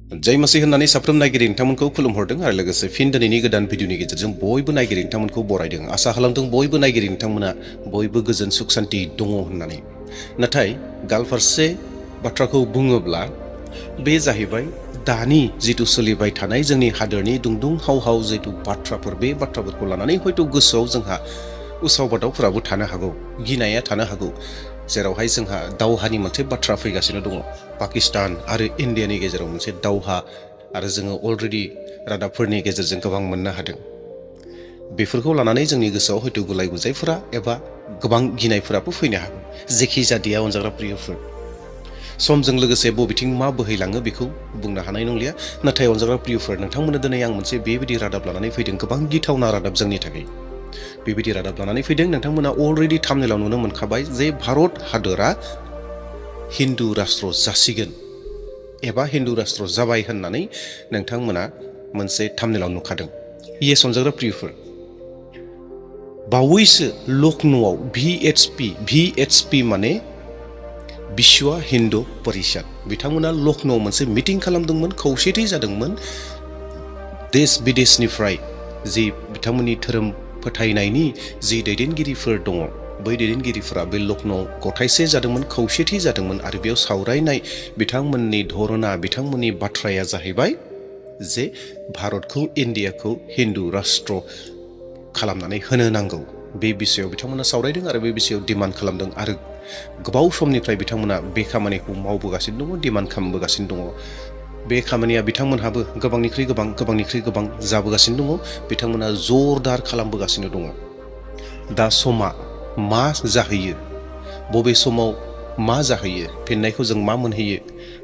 जय मासि होननानै साफ्रोम नायगिरि नोंथांमोनखौ खुलुमहरदों आरो लोगोसे फिन दिनैनि गोदान भिडिअनि गेजेरजों बयबो नायगिरि नोंथांमोनखौ बरायदों। आसा खालामदों बयबो नायगिरि नोंथांमोना बयबो गोजोन सुख सान्ति दङ होननानै। नाथाय गालफारसे बाथ्राखौ बुङोब्ला बे जाहैबाय दानि जिथु सोलिबाय थानाय जोंनि हादोरनि दुंदुं हाव जिथु बाथ्राफोर, बे बाथ्राफोरखौ लानानै हयथ' गोसोआव जोंहा उसाव बादावफोराबो थानो हागौ, गिनाया थानो हागौ। जेरावहाय जोंहा दावहानि मोनसे बाथ्रा फैगासिनो दङ, पाकिस्तान आरो इन्डियानि गेजेराव मोनसे दावहा, आरो जोङो अलरेडि रादाबफोरनि गेजेरजों गोबां मोननो हादों। बेफोरखौ लानानै जोंनि गोसोआव हयथ' गुलाय गुजायफोरा एबा गोबां गिनायफोराबो फैनो हागौ। जेखि जादिया अनजाग्रा प्रियफोर, समजों लोगोसे बबेथिं मा बोहैलाङो बेखौ बुंनो हानाय नंलिया। नाथाय अनजाग्रा प्रियफोर, नोंथांमोननो दिनै आं मोनसे बेबायदि रादाब लानानै फैदों, गोबां गिथावना रादाब जोंनि थाखाय। बेबायदि रादाब लानानै फैदों, नोंथांमोना अलरेडि थाम्बनेलाव नुनो मोनखाबाय जे भारत हादोरा हिन्दु राष्ट्र जासिगोन एबा हिन्दु राष्ट्र जाबाय होननानै नोंथांमोना मोनसे थाम्बनेलाव नुखादों। येस अनजाग्रा प्रियफोर, बावैसो लखनौआव VHP माने विश्व हिन्दु परिषद, बिथांमोना लखनौआव मोनसे मिटिं खालामदोंमोन, खौसेथि जादोंमोन। देश विदेशनिफ्राय जि बिथांमोननि धोरोम फोथायनायनि जि दैदेनगिरिफोर दङ, बै दैदेनगिरिफोरा बे लखनौआव गथायसे जादोंमोन, खौसेथि जादोंमोन। आरो बेयाव सावरायनाय बिथांमोननि धरना, बिथांमोननि बाथ्राया जाहैबाय जे भारतखौ, इन्डियाखौ हिन्दु राष्ट्र खालामनानै होनो नांगौ। बे बिषयाव बिथांमोना सावरायदों आरो बे बिषयाव डिमान्ड खालामदों। आरो गोबाव समनिफ्राय बिथांमोना बे खामानिखौ मावबोगासिनो दङ, डिमान्ड खालामबोगासिनो दङ। बे खामानिया बिथांमोनहाबो गोबांनिख्रुइ गोबां जाबोगासिनो दङ। बिथांमोना जरदार खालामबोगासिनो दङ। दा समा मा जाहैयो, बबे समाव मा जाहैयो, फिननायखौ जों मा मोनहैयो,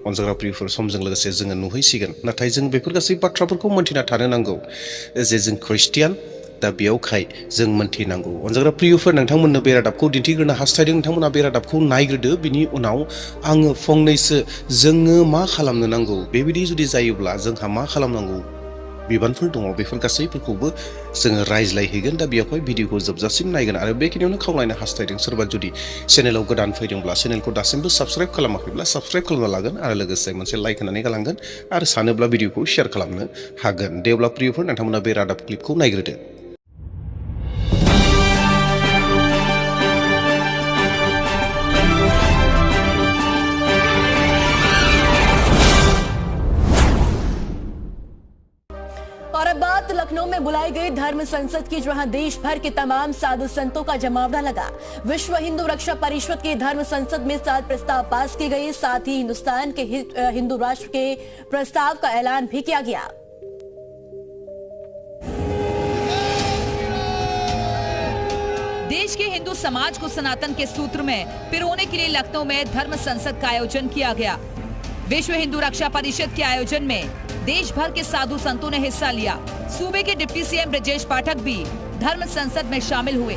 अनजाग्रा प्रियफोर, समजों लोगोसे जोङो नुहैसिगोन। नाथाय जों बेफोर गासै बाथ्राफोरखौ मोनथिना थानो नांगौ जे जों ख्रिस्टियान, दा बेयावखाय जों मोनथिनांगौ। अनजाग्रा प्रियफोर, नोंथांमोननो बे रादाबखौ दिन्थिग्रोनो हास्थायदों, नोंथांमोना बे रादाबखौ नायग्रोदो। बिनि उनाव आङो फंनैसो जोङो मा खालामनो नांगौ, बेबायदि जुदि जायोब्ला जोंहा मा खालामनांगौ बिबानफोर दङ, बेफोर गासैफोरखौबो जोङो रायज्लायहैगोन। दा बेयावहाय भिडिअखौ जोबजासिम नायगोन। आरो बेखिनियावनो खावलायनो हास्थायदों, सोरबा जुदि चेनेलाव गोदान फैदोंब्ला, चेनेलखौ दासिमबो साबस्क्राइब खालामाखैब्ला साबस्क्राइब खालामना लागोन, आरो लोगोसे मोनसे लाइक होनानै गालांगोन, आरो सानोब्ला भिडिअखौ शेयार खालामनो हागोन। दे अब्ला प्रियफोर, नोंथांमोना बे रादाब क्लिपखौ नायग्रोदो। और अब बात लखनऊ में बुलाई गई धर्म संसद की, जहां देश भर के तमाम साधु संतों का जमावड़ा लगा। विश्व हिंदू रक्षा परिषद की धर्म संसद में 7 प्रस्ताव पास किए गए। साथ ही हिंदुस्तान के हिंदू राष्ट्र के प्रस्ताव का ऐलान भी किया गया। देश के हिंदू समाज को सनातन के सूत्र में पिरोने के लिए लखनऊ में धर्म संसद का आयोजन किया गया। विश्व हिंदू रक्षा परिषद के आयोजन में देश भर के साधु संतों ने हिस्सा लिया। सूबे के डिप्टी सीएम ब्रजेश पाठक भी धर्म संसद में शामिल हुए।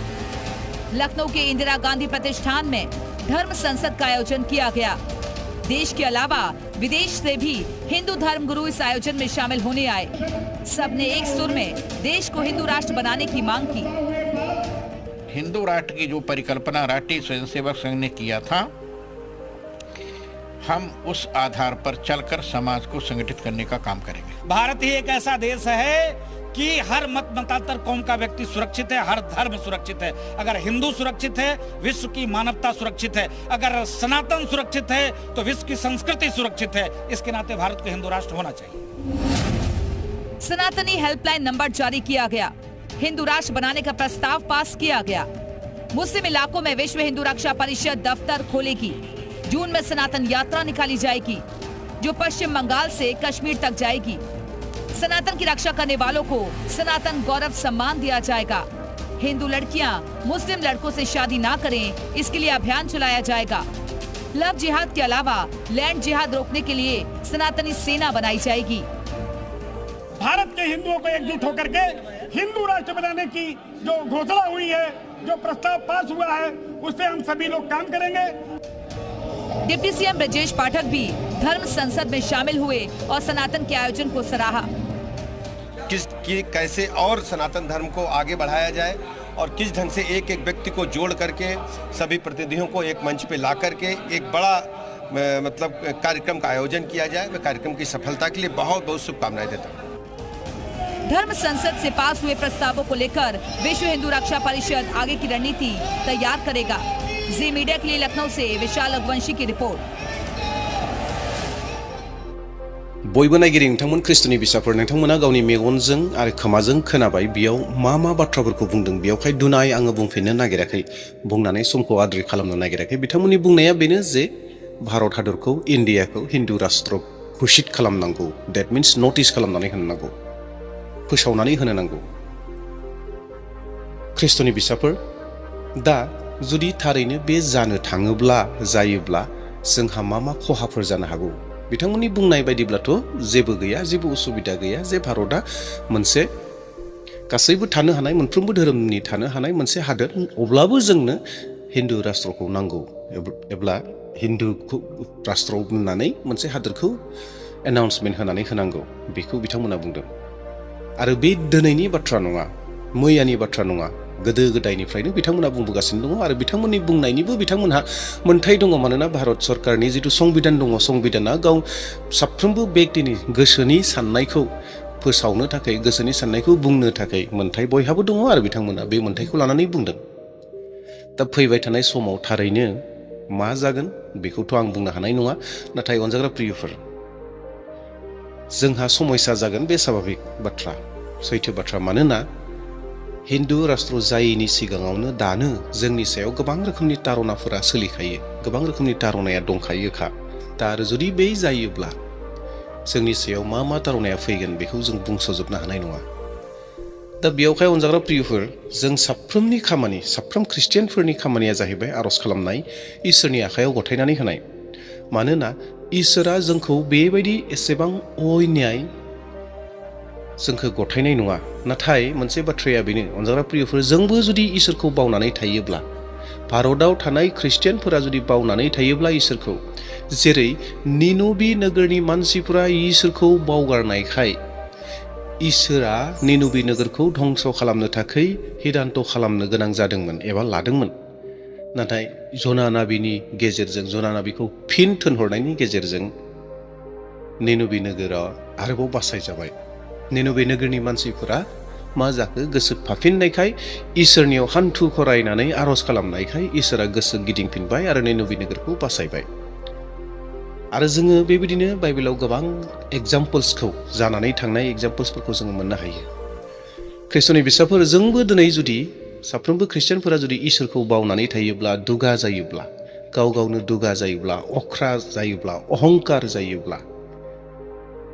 लखनऊ के इंदिरा गांधी प्रतिष्ठान में धर्म संसद का आयोजन किया गया। देश के अलावा विदेश से भी हिंदू धर्म गुरु इस आयोजन में शामिल होने आए। सबने एक सुर में देश को हिंदू राष्ट्र बनाने की मांग की। हिंदू राष्ट्र की जो परिकल्पना राष्ट्रीय स्वयंसेवक संघ ने किया था, हम उस आधार पर चलकर समाज को संगठित करने का काम करेंगे। भारत ही एक ऐसा देश है कि हर मत मतांतर कौम का व्यक्ति सुरक्षित है, हर धर्म सुरक्षित है। अगर हिंदू सुरक्षित है, विश्व की मानवता सुरक्षित है। अगर सनातन सुरक्षित है, तो विश्व की संस्कृति सुरक्षित है। इसके नाते भारत को हिंदू राष्ट्र होना चाहिए। सनातनी हेल्पलाइन नंबर जारी किया गया। हिंदू राष्ट्र बनाने का प्रस्ताव पास किया गया। मुस्लिम इलाकों में विश्व हिंदू रक्षा परिषद दफ्तर खोलेगी। जून में सनातन यात्रा निकाली जाएगी, जो पश्चिम बंगाल से कश्मीर तक जाएगी। सनातन की रक्षा करने वालों को सनातन गौरव सम्मान दिया जाएगा। हिंदू लड़कियां मुस्लिम लड़कों से शादी ना करें, इसके लिए अभियान चलाया जाएगा। लव जिहाद के अलावा लैंड जिहाद रोकने के लिए सनातनी सेना बनाई जाएगी। भारत के हिंदुओं को एकजुट होकर के हिंदू राष्ट्र बनाने की जो घोषणा हुई है, जो प्रस्ताव पास हुआ है, उस पर हम सभी लोग काम करेंगे। डिप्टी सीएम ब्रजेश पाठक भी धर्म संसद में शामिल हुए और सनातन के आयोजन को सराहा। कैसे और सनातन धर्म को आगे बढ़ाया जाए और किस ढंग से एक एक व्यक्ति को जोड़ करके सभी प्रतिनिधियों को एक मंच पे ला करके एक बड़ा मतलब कार्यक्रम का आयोजन किया जाए। मैं कार्यक्रम की सफलता के लिए बहुत बहुत शुभकामनाएं देता हूँ। धर्म संसद से पास हुए प्रस्तावों को लेकर विश्व हिंदू रक्षा परिषद आगे की रणनीति तैयार करेगा। जी मीडिया के लिए लखनऊ से विशाल अगवंशी की रिपोर्ट। बयबो नायगिरि नोंथांमोन ख्रिस्ट'नि बिसाफोर नोंथांमोना गावनि मेगनजों आरो खोमाजों खोनाबाय बेयाव मा बाथ्राफोरखौ बुंदों बेयावहाय दुनाय आङो बुंफिननो नागिराखै बुंनानै समखौ आद्रि खालामनो नागिराखै बिथांमोननि बुंनाया बेनो जे भारत हादरखौ इन्डियाखौ हिन्दु राष्ट्र घोषित खालामनांगौ दैट मीन्स नटिस खालामनानै होनांगौ फोसावनानै होनो नांगौ। ख्रिस्ट'नि बिसाफोर दा जुदि थारैनो बे जानो थाङोब्ला जायोब्ला जोंहा मा खहाफोर जानो हागौ बिथांमोननि बुंनाय बायदिब्लाथ' जेबो गैया जेबो उसुबिदा गैया जे भारतआ मोनसे गासैबो थानो हानाय मोनफ्रोमबो धोरोमनि थानो हानाय मोनसे हादोर अब्लाबो जोंनो हिन्दु राष्ट्रखौ नांगौ एब्ला हिन्दु राष्ट्र होननानै मोनसे हादोरखौ एनाउन्समेन्ट होनानै होनांगौ बेखौ बिथांमोना बुंदों आरो बे दिनैनि बाथ्रा नङा मैयानि बाथ्रा नङा गोदो गोदायनिफ्रायनो बिथांमोना बुंबोगासिनो दङ आरो बिथांमोननि बुंनायनिबो बिथांमोनहा मोन्थाय दङ मानोना भारत सरकारनि जिथु संबिधान दङ संबिधाना गाव साफ्रोमबो बेक्तिनि गोसोनि साननायखौ फोसावनो थाखाय गोसोनि साननायखौ बुंनो थाखाय मोन्थाय बयहाबो दङ आरो बिथांमोना बे मोन्थायखौ लानानै बुंदों। दा फैबाय थानाय समाव थारैनो मा जागोन बेखौथ' आं बुंनो हानाय नङा नाथाय अनजाग्रा प्रियफोर जोंहा समस्या जागोन बे स्वाभाबिक बाथ्रा सैथो बाथ्रा मानोना हिन्दु राष्ट्र जायैनि सिगाङावनो दानो जोंनि सायाव गोबां रोखोमनि तारनाफोरा सोलिखायो गोबां रोखोमनि तारनाया दंखायोखा दा आरो जुदि बे जायोब्ला जोंनि सायाव मा तारनाया फैगोन बेखौ जों बुंस'जोबनो हानाय नङा। दा बेयावहाय अनजाग्रा प्रियफोर जों साफ्रोमनि खामानि साफ्रोम ख्रिस्टियानफोरनि खामानिया जाहैबाय आर'ज खालामनाय इसोरनि आखायाव गथायनानै होनाय मानोना इसोरा जोंखौ बेबायदि एसेबां अन्याय जोंखौ गथायनाय नङा नाथाय मोनसे बाथ्राया बेनो अनजाग्रा प्रियफोर जोंबो जुदि इसोरखौ बावनानै थायोब्ला भारताव थानाय ख्रिस्टियानफोरा जुदि बावनानै थायोब्ला इसोरखौ जेरै निनबी नोगोरनि मानसिफोरा इसोरखौ बावगारनायखाय इसोरा निनबी नोगोरखौ धंस खालामनो थाखाय हिदान्त खालामनो गोनां जादोंमोन एबा लादोंमोन नाथाय जना नाबिनि गेजेरजों जना नाबिखौ फिन थोनहरनायनि गेजेरजों निनबी नोगोरा आरोबाव बासायजाबाय। निनबे नोगोरनि मानसिफोरा मा जाखो गोसो फाफिननायखाय इसोरनियाव हान्थु खरायनानै आर'ज खालामनायखाय इसोरा गोसो गिदिंफिनबाय आरो निनबे नोगोरखौ बासायबाय। आरो जोङो बेबायदिनो बाइबेलाव गोबां एग्जाम्पल्सखौ जानानै थांनाय एग्जाम्पल्सफोरखौ जोङो मोननो हायो। ख्रिस्ट'नि बिसाफोर जोंबो दिनै जुदि साफ्रोमबो ख्रिस्टियानफोरा जुदि इसोरखौ बावनानै थायोब्ला दुगा जायोब्ला गाव गावनो दुगा जायोब्ला अख्रा जायोब्ला अहंकार जायोब्ला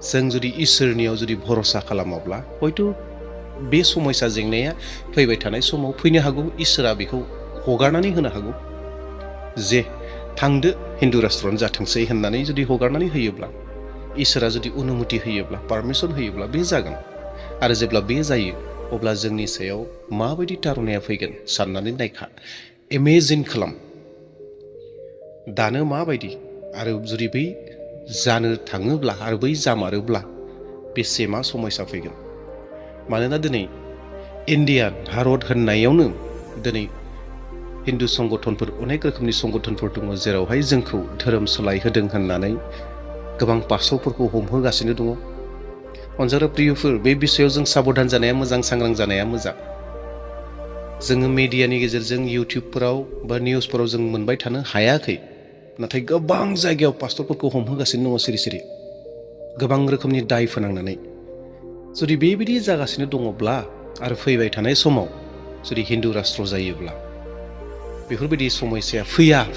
जों जुदि इसोरनियाव जुदि भरोसा खालामाब्ला हयथ' बे समस्या जेंनाया फैबाय थानाय समाव फैनो हागौ इसोरा बेखौ हगारनानै होनो हागौ जे थांदो हिन्दु राष्ट्रआनो जाथोंसै होननानै जुदि हगारनानै होयोब्ला इसोरा जुदि अनुमति होयोब्ला पारमिसन होयोब्ला बे जागोन आरो जेब्ला बे जायो अब्ला जोंनि सायाव माबायदि तारनाया फैगोन साननानै नायखा इमेजिन खालाम दानो माबायदि आरो जुदि बै जानो थाङोब्ला आरो बै जामारोब्ला बेसे मा समस्या फैगोन मानोना दिनै इन्डिया भारत होननायावनो दिनै हिन्दु संगठनफोर अनेक रोखोमनि संगठनफोर दङ जेरावहाय जोंखौ धोरोम सोलायहोदों होननानै गोबां पासफोरखौ हमहोगासिनो दङ। अनजाग्रा प्रियफोर बे बिषयाव जों साबधान जानाया मोजां सांग्रां जानाया मोजां। जोङो मिडियानि गेजेरजों इउटिउबफोराव बा निउसफोराव जों मोनबाय थानो हायाखै नाथाय गोबां जायगायाव पास्टरफोरखौ हमहोगासिनो दङ सिरि सिरि गोबां रोखोमनि दाय फोनांनानै जुदि बेबायदि जागासिनो दङब्ला आरो फैबाय थानाय समाव जुदि हिन्दु राष्ट्र जायोब्ला बेफोरबायदि समस्याया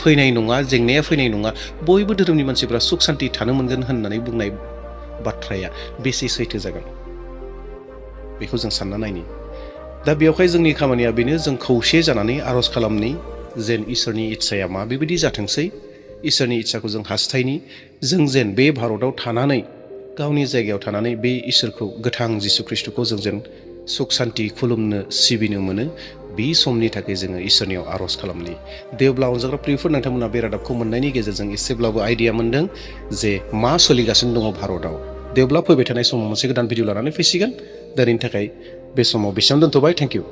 फैनाय नङा जेंनाया फैनाय नङा बयबो धोरोमनि मानसिफ्रा सुख शान्ति थानो मोनगोन होननानै बुंनाय बाथ्राया बेसे सैथो जागोन बेखौ जों सानना नायनि। दा बेयावहाय जोंनि खामानिया बेनो जों खौसे जानानै आर'ज खालामनि जेन इसोरनि इच्छाया मा बेबायदि जाथोंसै इसोरनि इच्छाखौ जों हास्थायनि जों जेन बे भारताव थानानै गावनि जायगायाव थानानै बे इसोरखौ गोथां जिसु ख्रिस्टखौ जों जेन सुख शान्ति खुलुमनो सिबिनो मोनो बे समनि थाखाय जोङो इसोरनियाव आर'ज खालामनि। देवब्ला अनजाग्रा प्रियफोर नोंथांमोना बे रादाबखौ मोननायनि गेजेरजों एसेब्लाबो आइडिया मोनदों जे मा सोलिगासिनो दङ भारताव। देवब्ला फैबाय थानाय समाव मोनसे गोदान भिडिअ लानानै फैसिगोन। दिनैनि थाखाय बे समाव बेसेबां दोनथ'बाय। Thank you.